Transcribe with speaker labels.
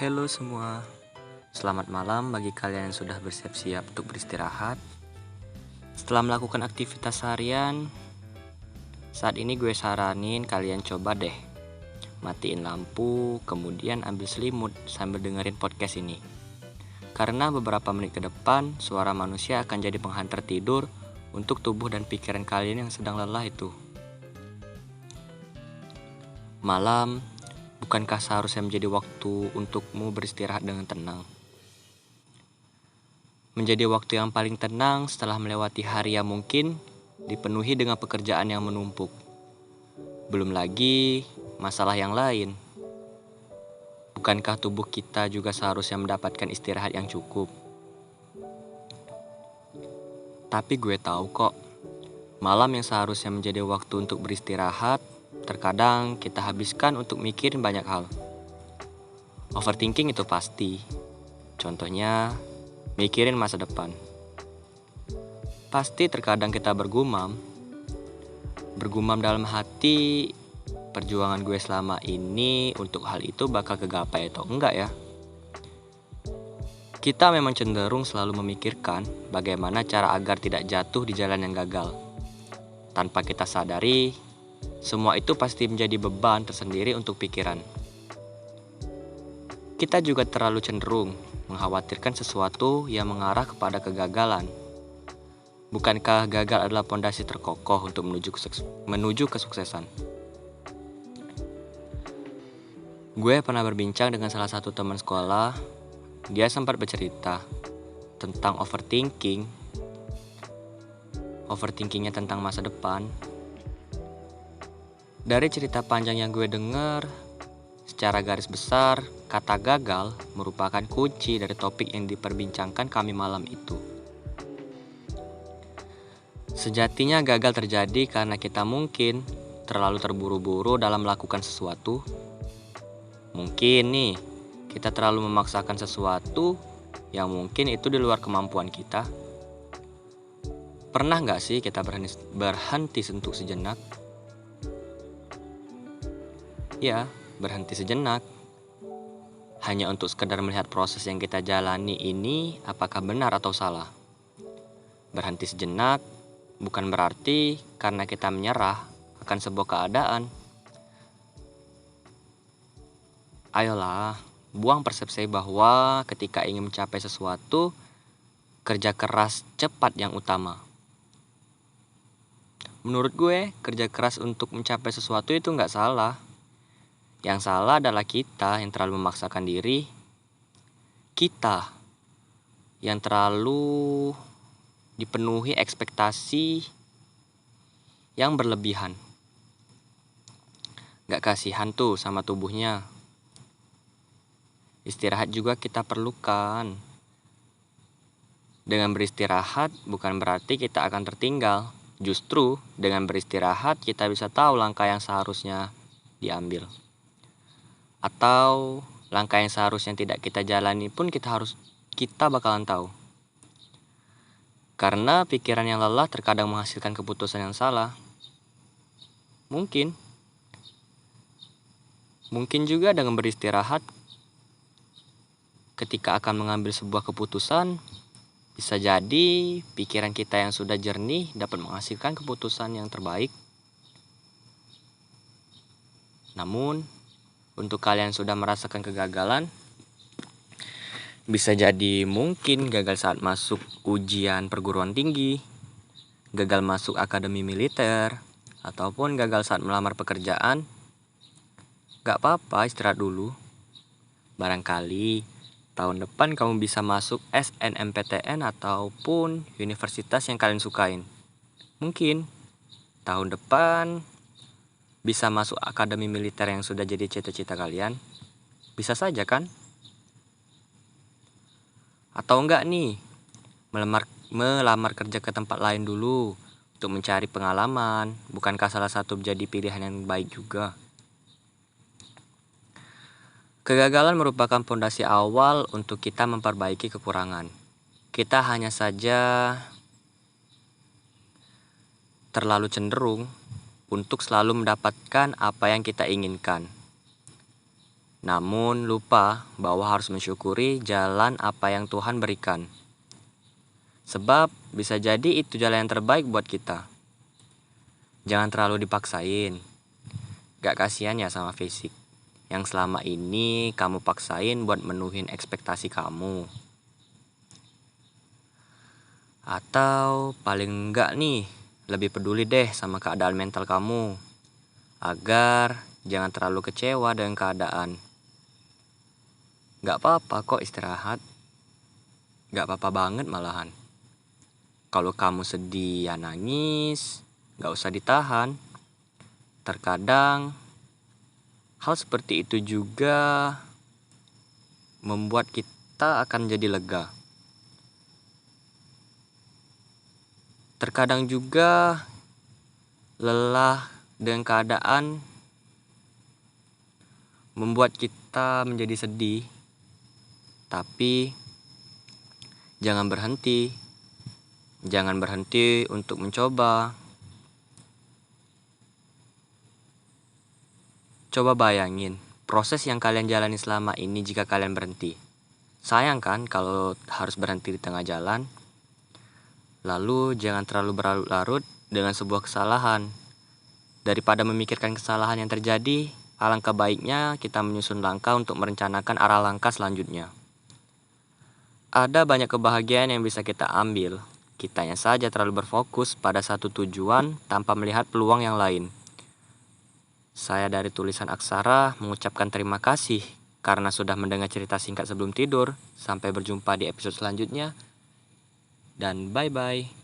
Speaker 1: Halo semua, selamat malam bagi kalian yang sudah bersiap-siap untuk beristirahat. Setelah melakukan aktivitas harian, saat ini gue saranin kalian coba deh matiin lampu, kemudian ambil selimut sambil dengerin podcast ini. Karena beberapa menit ke depan, suara manusia akan jadi penghantar tidur untuk tubuh dan pikiran kalian yang sedang lelah itu. Malam, bukankah seharusnya menjadi waktu untukmu beristirahat dengan tenang? Menjadi waktu yang paling tenang setelah melewati hari yang mungkin dipenuhi dengan pekerjaan yang menumpuk. Belum lagi masalah yang lain. Bukankah tubuh kita juga seharusnya mendapatkan istirahat yang cukup? Tapi gue tahu kok, malam yang seharusnya menjadi waktu untuk beristirahat, terkadang kita habiskan untuk mikirin banyak hal. Overthinking itu pasti. Contohnya, mikirin masa depan. Pasti terkadang kita bergumam dalam hati, perjuangan gue selama ini untuk hal itu bakal kegapai atau enggak ya? Kita memang cenderung selalu memikirkan bagaimana cara agar tidak jatuh di jalan yang gagal. Tanpa kita sadari, semua itu pasti menjadi beban tersendiri untuk pikiran. Kita juga terlalu cenderung mengkhawatirkan sesuatu yang mengarah kepada kegagalan. Bukankah gagal adalah pondasi terkokoh untuk menuju kesuksesan? Gue pernah berbincang dengan salah satu teman sekolah. Dia sempat bercerita tentang overthinkingnya tentang masa depan. Dari cerita panjang yang gue dengar, secara garis besar, kata gagal merupakan kunci dari topik yang diperbincangkan kami malam itu. Sejatinya gagal terjadi karena kita mungkin terlalu terburu-buru dalam melakukan sesuatu. Mungkin nih, kita terlalu memaksakan sesuatu yang mungkin itu di luar kemampuan kita. Pernah gak sih kita berhenti untuk sejenak? Ya, berhenti sejenak. Hanya untuk sekedar melihat proses yang kita jalani ini apakah benar atau salah. Berhenti sejenak bukan berarti karena kita menyerah akan sebuah keadaan. Ayolah, buang persepsi bahwa ketika ingin mencapai sesuatu, kerja keras cepat yang utama. Menurut gue, kerja keras untuk mencapai sesuatu itu gak salah. Yang salah adalah kita yang terlalu memaksakan diri. Kita yang terlalu dipenuhi ekspektasi yang berlebihan. Gak kasihan tuh sama tubuhnya. Istirahat juga kita perlukan. Dengan beristirahat bukan berarti kita akan tertinggal. Justru dengan beristirahat kita bisa tahu langkah yang seharusnya diambil. Atau langkah yang seharusnya tidak kita jalani pun kita bakalan tahu. Karena pikiran yang lelah terkadang menghasilkan keputusan yang salah. Mungkin juga dengan beristirahat ketika akan mengambil sebuah keputusan, bisa jadi pikiran kita yang sudah jernih dapat menghasilkan keputusan yang terbaik. Namun, untuk kalian yang sudah merasakan kegagalan, bisa jadi mungkin gagal saat masuk ujian perguruan tinggi, gagal masuk akademi militer, ataupun gagal saat melamar pekerjaan. Gak apa-apa, istirahat dulu. Barangkali tahun depan kamu bisa masuk SNMPTN ataupun universitas yang kalian sukain. Mungkin tahun depan bisa masuk akademi militer yang sudah jadi cita-cita kalian. Bisa saja kan? Atau enggak nih, melamar kerja ke tempat lain dulu untuk mencari pengalaman. Bukankah salah satu menjadi pilihan yang baik juga? Kegagalan merupakan fondasi awal untuk kita memperbaiki kekurangan. Kita hanya saja terlalu cenderung untuk selalu mendapatkan apa yang kita inginkan. namun lupa bahwa harus mensyukuri jalan apa yang Tuhan berikan. Sebab bisa jadi itu jalan yang terbaik buat kita. Jangan terlalu dipaksain. Gak kasihan ya sama fisik yang selama ini kamu paksain buat menuhin ekspektasi kamu. Atau paling enggak nih, lebih peduli deh sama keadaan mental kamu, agar jangan terlalu kecewa dengan keadaan. Gak apa-apa kok istirahat. Gak apa-apa banget malahan. Kalau kamu sedih ya nangis, gak usah ditahan. Terkadang hal seperti itu juga membuat kita akan jadi lega. Terkadang juga lelah dengan keadaan membuat kita menjadi sedih. Tapi jangan berhenti. Jangan berhenti untuk mencoba. Coba bayangin proses yang kalian jalani selama ini jika kalian berhenti. Sayang kan kalau harus berhenti di tengah jalan. Lalu jangan terlalu berlarut-larut dengan sebuah kesalahan. Daripada memikirkan kesalahan yang terjadi, alangkah baiknya kita menyusun langkah untuk merencanakan arah langkah selanjutnya. Ada banyak kebahagiaan yang bisa kita ambil. Kitanya saja terlalu berfokus pada satu tujuan tanpa melihat peluang yang lain. Saya dari Tulisan Aksara mengucapkan terima kasih karena sudah mendengar cerita singkat sebelum tidur. Sampai berjumpa di episode selanjutnya. Dan bye-bye.